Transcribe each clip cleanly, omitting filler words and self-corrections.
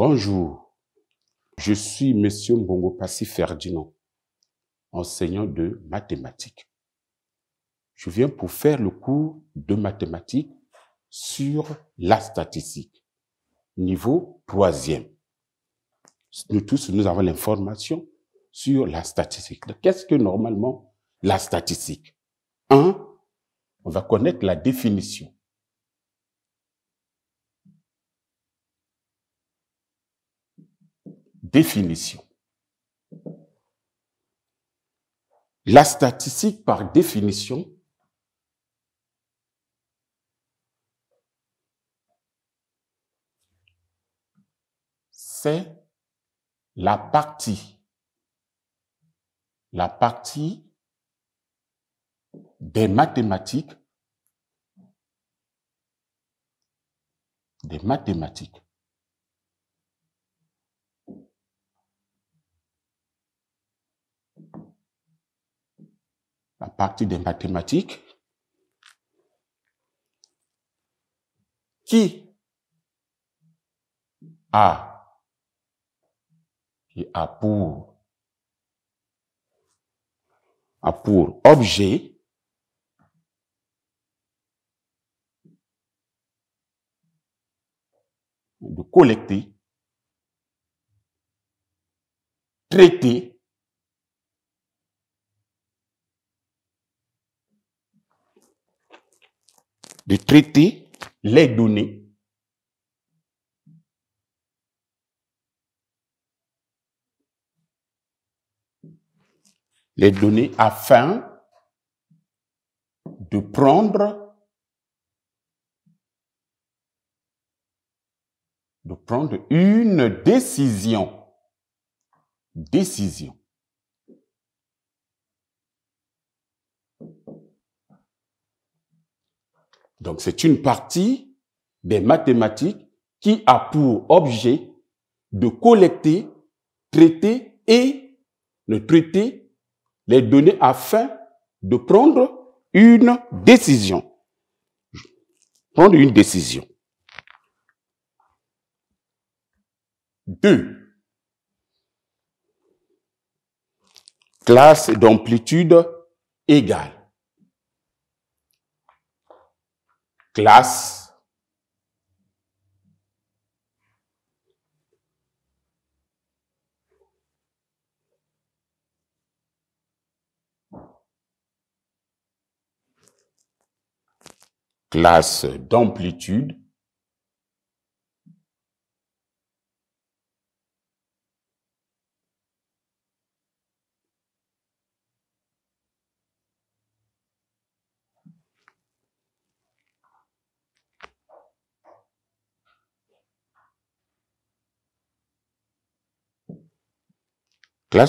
Bonjour, je suis Monsieur Mbongopassi Ferdinand, enseignant de mathématiques. Je viens pour faire le cours de mathématiques sur la statistique, niveau 3e. Nous tous, nous avons l'information sur la statistique. Qu'est-ce que normalement la statistique? 1, on va connaître la définition. Définition. La statistique, par définition, c'est la partie des mathématiques, la partie des mathématiques qui a pour objet de collecter, traiter, les données afin de prendre une décision. Donc, c'est une partie des mathématiques qui a pour objet de collecter, traiter les données afin de prendre une décision. 2. Classe d'amplitude égale. Classe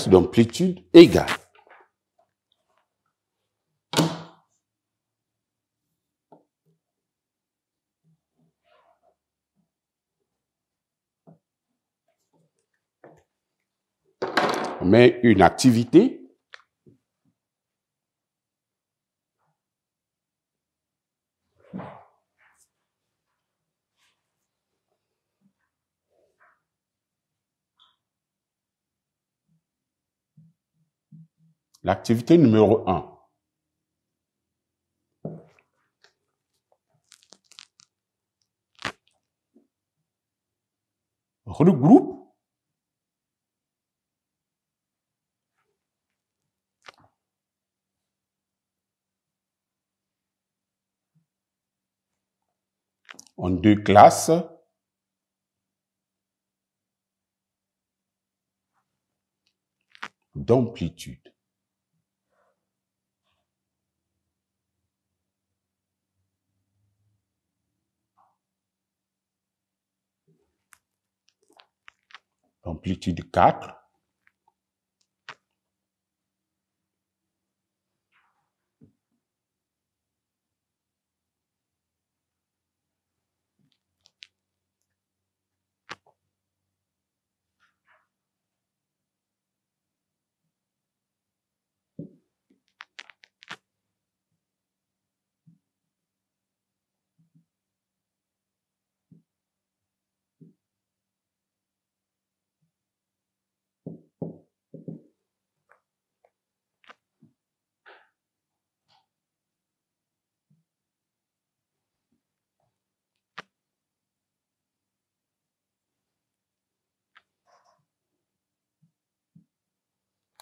d'amplitude égale. On met une activité. L'activité numéro 1. Regroupe en 2 classes d'amplitude. Amplitude 4.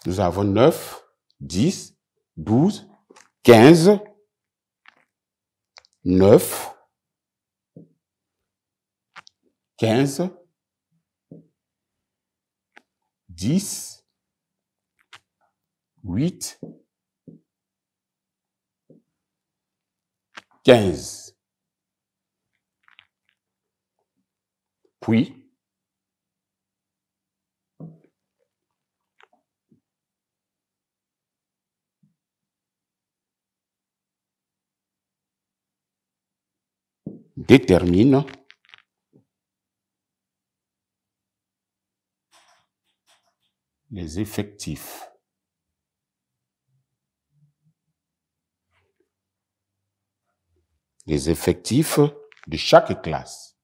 Nous avons 9, 10, 12, 15, 9, 15, 10, 8, 15. Puis, détermine les effectifs. Les effectifs de chaque classe.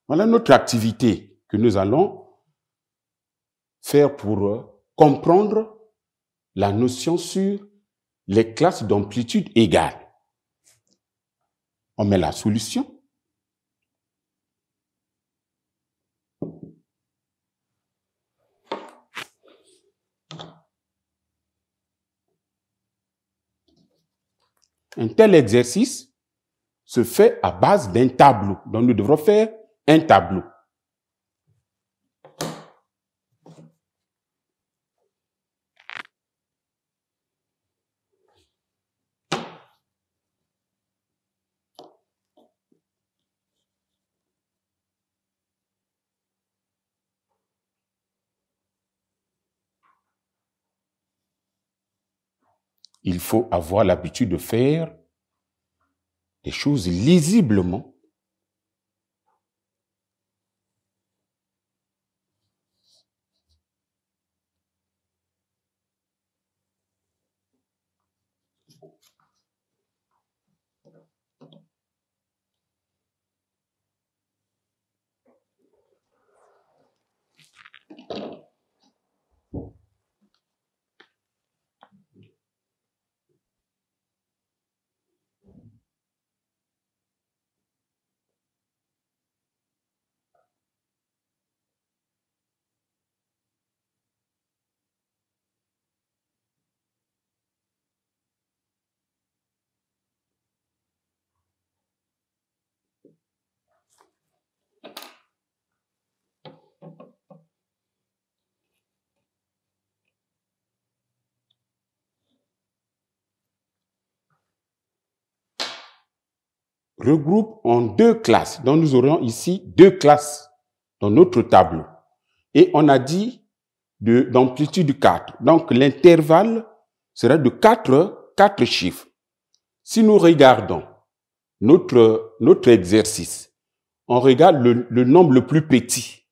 Voilà notre activité que nous allons faire pour comprendre la notion sur les classes d'amplitude égale. On met la solution. Un tel exercice se fait à base d'un tableau. Donc, nous devrons faire un tableau. Il faut avoir l'habitude de faire des choses lisiblement. Regroupe en deux classes. Donc, nous aurons ici deux classes dans notre tableau. Et on a dit d'amplitude 4. Donc, l'intervalle sera de 4 chiffres. Si nous regardons notre exercice, on regarde le nombre le plus petit.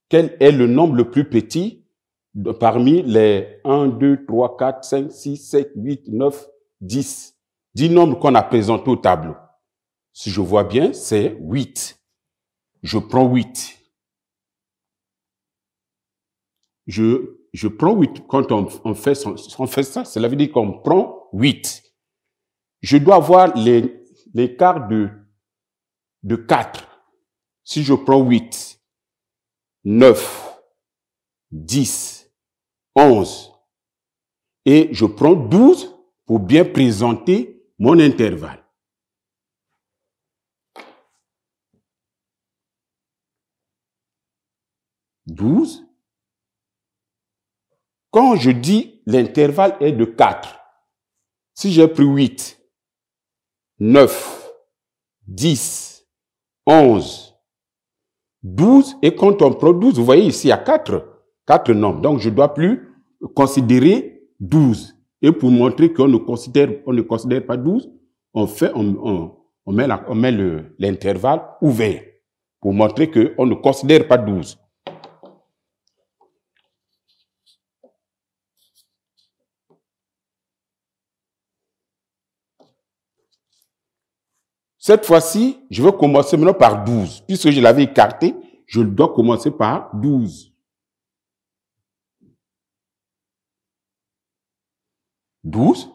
Quel est le nombre le plus petit parmi les 1, 2, 3, 4, 5, 6, 7, 8, 9, 10. 10 nombres qu'on a présentés au tableau. Si je vois bien, c'est 8. Je prends 8. Je prends 8. Quand on fait ça, cela veut dire qu'on prend 8. Je dois avoir l'écart de 4. Si je prends 8, 9, 10, 11, et je prends 12 pour bien présenter mon intervalle. Quand je dis l'intervalle est de 4, si j'ai pris 8, 9, 10, 11, 12, et quand on prend 12, vous voyez ici, il y a 4 nombres. Donc, je ne dois plus considérer 12. Et pour montrer qu'on ne considère pas 12, on met l'intervalle ouvert pour montrer qu'on ne considère pas 12. Cette fois-ci, je vais commencer maintenant par 12. Puisque je l'avais écarté, je dois commencer par 12. 12.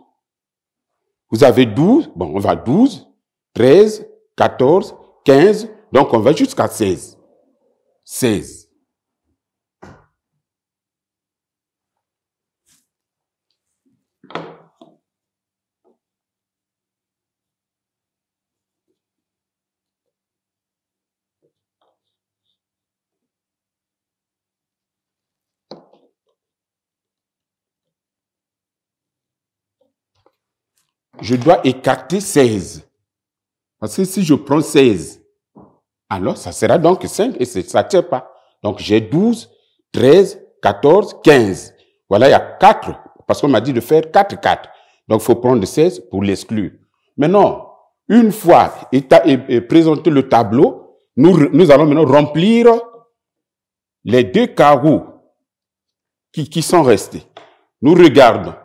Vous avez 12, bon, on va 12, 13, 14, 15, donc on va jusqu'à 16. 16. Je dois écarter 16. Parce que si je prends 16, alors ça sera donc 5 et ça ne tient pas. Donc j'ai 12, 13, 14, 15. Voilà, il y a 4, parce qu'on m'a dit de faire 4, 4. Donc il faut prendre 16 pour l'exclure. Maintenant, une fois présenté le tableau, nous allons maintenant remplir les 2 carreaux qui sont restés. Nous regardons.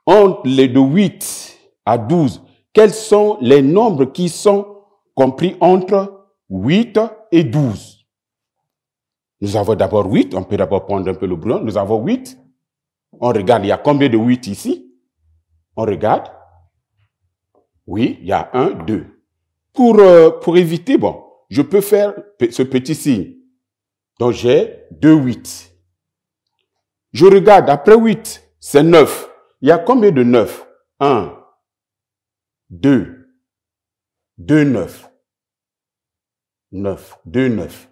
Entre les de 8 à 12, quels sont les nombres qui sont compris entre 8 et 12? Nous avons d'abord 8, on peut d'abord prendre un peu le brouillon. Nous avons 8. On regarde, il y a combien de 8 ici? On regarde. Oui, il y a 1, 2. Pour éviter, bon, je peux faire ce petit signe. Donc j'ai 2 8. Je regarde, après 8, c'est 9. Il y a combien de 9? 1, 2, 2, 9. 9, 2, 9.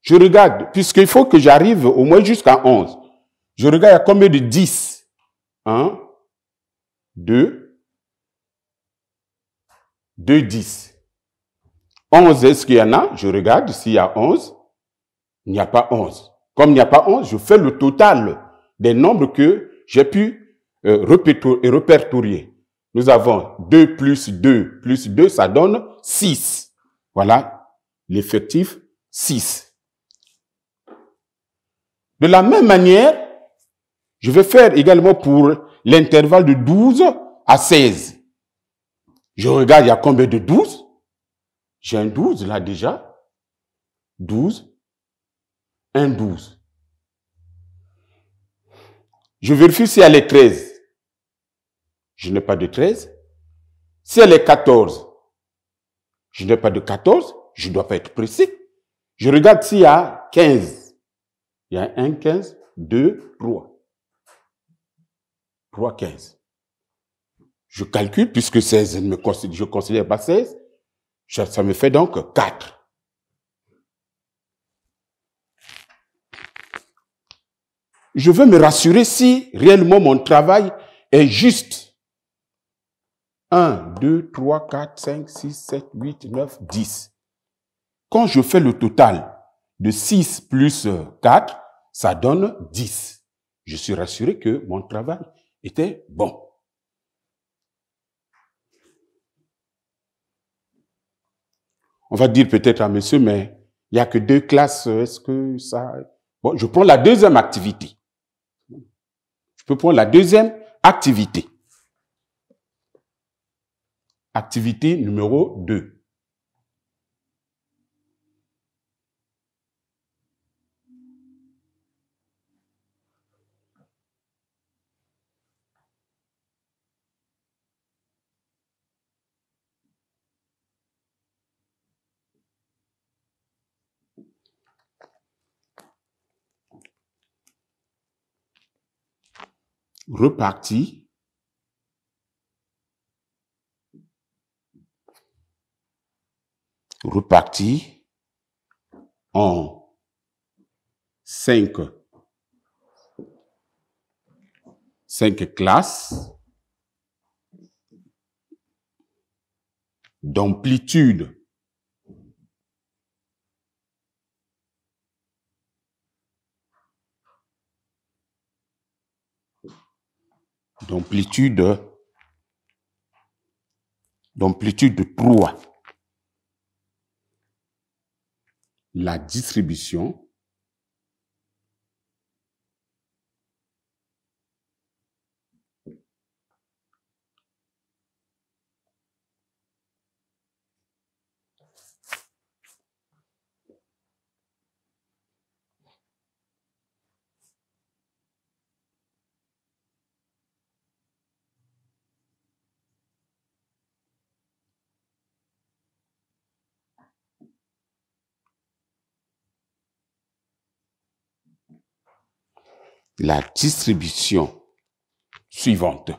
Je regarde, puisqu'il faut que j'arrive au moins jusqu'à 11. Je regarde, il y a combien de 10? 1, 2, 2, 10. 11, est-ce qu'il y en a? Je regarde s'il y a 11. Il n'y a pas 11. Comme il n'y a pas 11, je fais le total des nombres que j'ai pu répertorier. Nous avons 2 plus 2, ça donne 6. Voilà l'effectif 6. De la même manière, je vais faire également pour l'intervalle de 12 à 16. Je regarde, il y a combien de 12? J'ai un 12 là déjà. 12. Un 12. Je vérifie si elle est 13. Je n'ai pas de 13. Si elle est 14, je n'ai pas de 14. Je ne dois pas être précis. Je regarde s'il y a 15. Il y a 1, 15, 2, 3. 3, 15. Je calcule, puisque 16, je ne considère pas 16. Ça me fait donc 4. Je veux me rassurer si réellement mon travail est juste. 1, 2, 3, 4, 5, 6, 7, 8, 9, 10. Quand je fais le total de 6 plus 4, ça donne 10. Je suis rassuré que mon travail était bon. On va dire peut-être à monsieur, mais il n'y a que 2 classes, est-ce que ça... Bon, je prends la deuxième activité. Je peux prendre la deuxième activité. Activité numéro 2. Reparti. Reparti en 5 classes d'amplitude d'amplitude 3. La distribution la distribution suivante.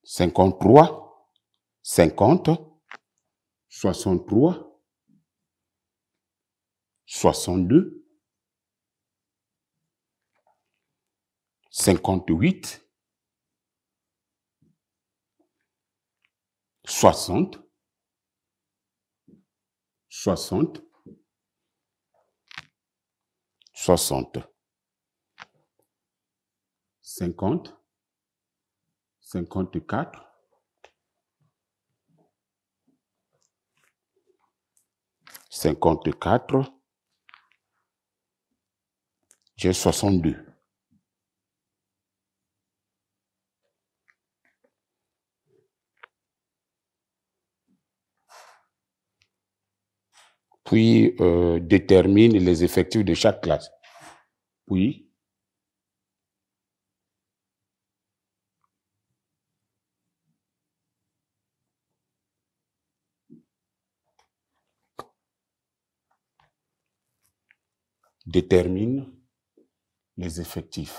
Cinquante-trois, 50, 63, 62, 58, 60, 60, 60, 50, 54, 54, j'ai 62. Puis, détermine les effectifs de chaque classe. Puis, détermine les effectifs.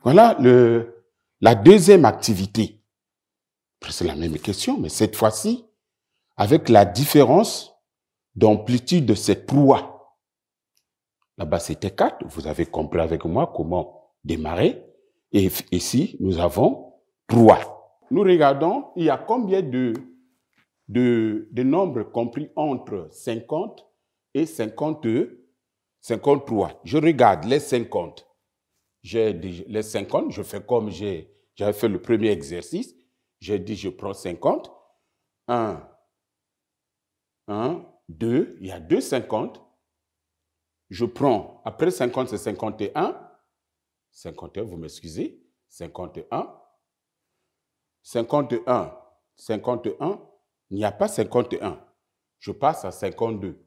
Voilà la deuxième activité. C'est la même question, mais cette fois-ci, avec la différence d'amplitude de ces trois. Là-bas, c'était 4. Vous avez compris avec moi comment démarrer. Et ici, nous avons 3. Nous regardons, il y a combien de nombres compris entre 50 et 53. Je regarde les 50. J'ai les 50, je fais comme j'avais fait le premier exercice. J'ai dit, je prends 50. 1, 2, il y a 2 50. Je prends, après 50, c'est 51. 51, vous m'excusez. 51. 51. 51, il n'y a pas 51. Je passe à 52.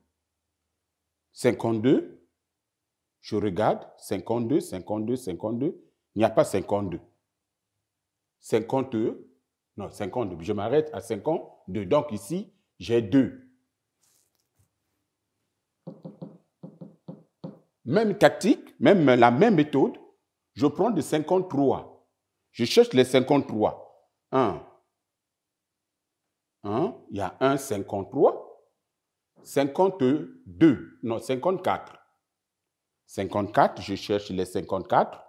52, je regarde, 52, 52, 52, il n'y a pas 52. 52, non, 52, je m'arrête à 52. Donc ici, j'ai 2. Même tactique, même la même méthode, je prends de 53. Je cherche les 53. 1, il y a 1, 53. 52, non, 54. 54, je cherche les 54.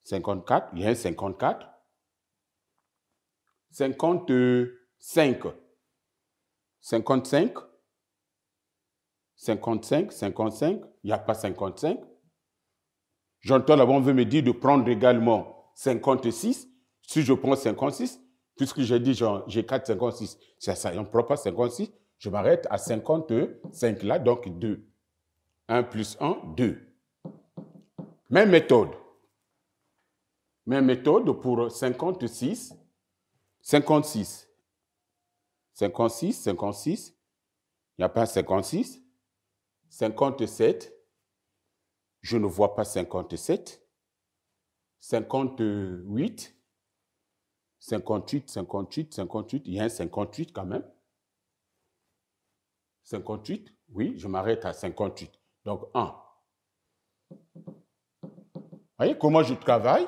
54, il y a un 54. 55. 55. 55, 55, il n'y a pas 55. J'entends là-bas, on veut me dire de prendre également 56. Si je prends 56, puisque j'ai dit j'ai 4, 56, c'est ça, on ne prend pas 56, je m'arrête à 55 là, donc 2. 1 plus 1, 2. Même méthode. Même méthode pour 56. 56. 56, 56. Il n'y a pas 56. 57. Je ne vois pas 57. 58. 58, 58, 58. Il y a un 58 quand même. 58. Oui, je m'arrête à 58. Donc 1. Vous voyez comment je travaille?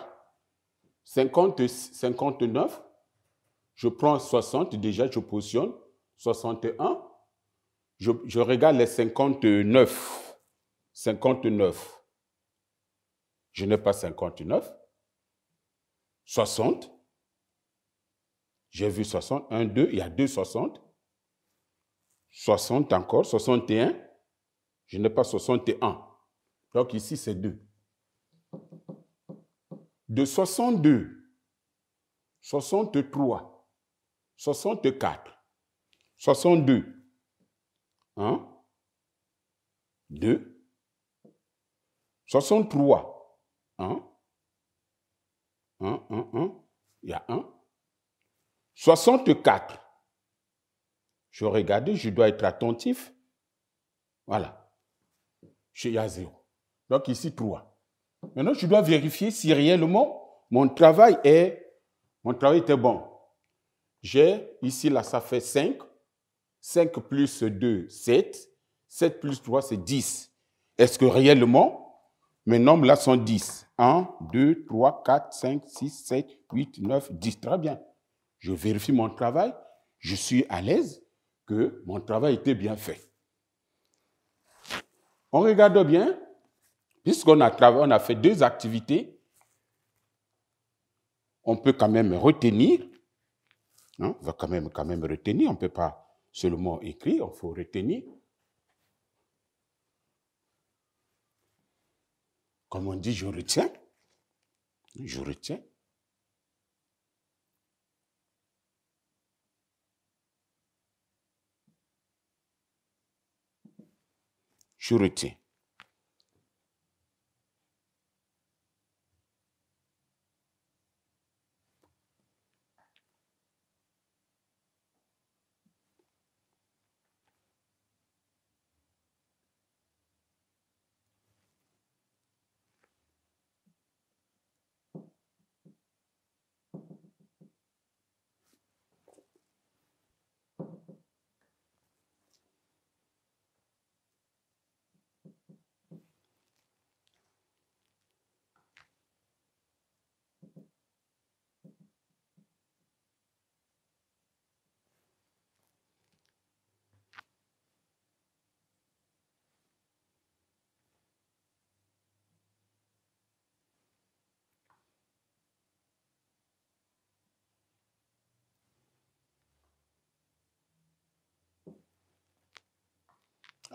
50, 59. Je prends 60. Déjà, je positionne. 61. Je regarde les 59. 59. Je n'ai pas 59. 60. J'ai vu 60. 1, 2. Il y a 2 60. 60 encore. 61. Je n'ai pas 61. Donc ici, c'est 2. De 62, 63, 64, 62, 1, 2, 63, 1, 1, 1, 1, il y a 1, 64, je regarde, je dois être attentif, voilà, il y a 0, donc ici 3. Maintenant, je dois vérifier si réellement mon travail était bon. J'ai ici, là, ça fait 5. 5 plus 2, 7. 7 plus 3, c'est 10. Est-ce que réellement, mes nombres là sont 10? 1, 2, 3, 4, 5, 6, 7, 8, 9, 10. Très bien. Je vérifie mon travail. Je suis à l'aise que mon travail était bien fait. On regarde bien. Puisqu'on a fait 2 activités, on peut quand même retenir. Hein, on va quand même retenir. On ne peut pas seulement écrire, il faut retenir. Comme on dit, je retiens. Je retiens. Je retiens.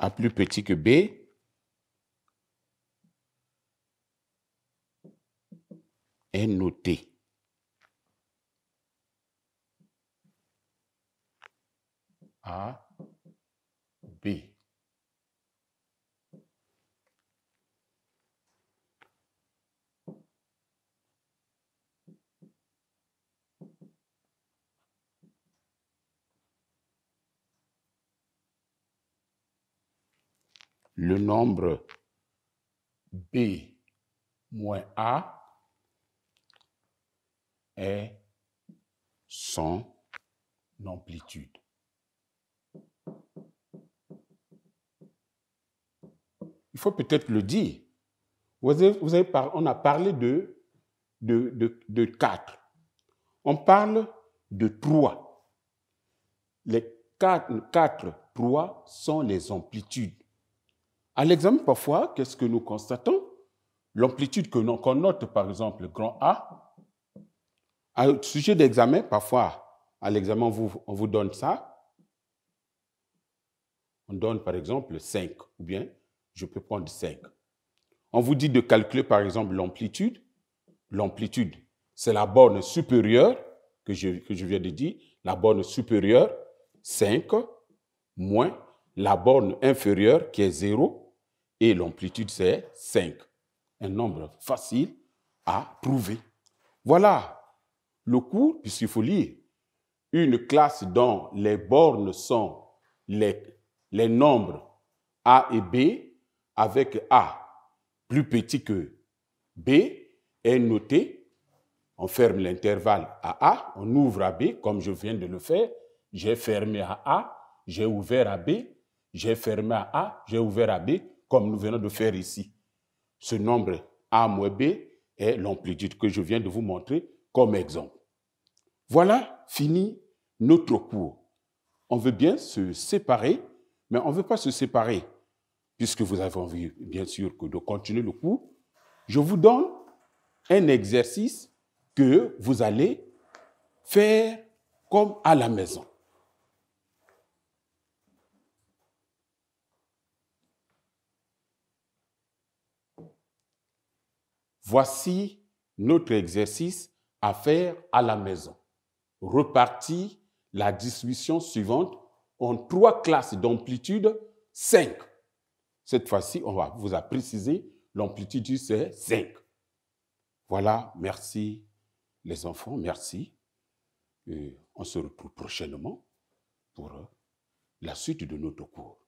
A plus petit que B est noté. A, B. Le nombre B moins A est son amplitude. Il faut peut-être le dire. On a parlé de 4. On parle de 3. Les 4, 3 sont les amplitudes. À l'examen, parfois, qu'est-ce que nous constatons? L'amplitude qu'on note, par exemple, grand A, au sujet d'examen, parfois, à l'examen, on vous donne ça. On donne, par exemple, 5, ou bien je peux prendre 5. On vous dit de calculer, par exemple, l'amplitude. L'amplitude, c'est la borne supérieure, que je viens de dire, la borne supérieure, 5, moins la borne inférieure, qui est 0, et l'amplitude, c'est 5. Un nombre facile à prouver. Voilà le cours, puisqu'il faut lire. Une classe dont les bornes sont les nombres A et B, avec A plus petit que B, est notée. On ferme l'intervalle à A, on ouvre à B, comme je viens de le faire. J'ai fermé à A, j'ai ouvert à B, j'ai fermé à A, j'ai ouvert à B, comme nous venons de faire ici. Ce nombre A moins B est l'amplitude que je viens de vous montrer comme exemple. Voilà, fini notre cours. On veut bien se séparer, mais on ne veut pas se séparer. Puisque vous avez envie, bien sûr, de continuer le cours, je vous donne un exercice que vous allez faire comme à la maison. Voici notre exercice à faire à la maison. Repartir la distribution suivante en 3 classes d'amplitude 5. Cette fois-ci, on va vous a précisé l'amplitude, c'est 5. Voilà, merci les enfants, merci. Et on se retrouve prochainement pour la suite de notre cours.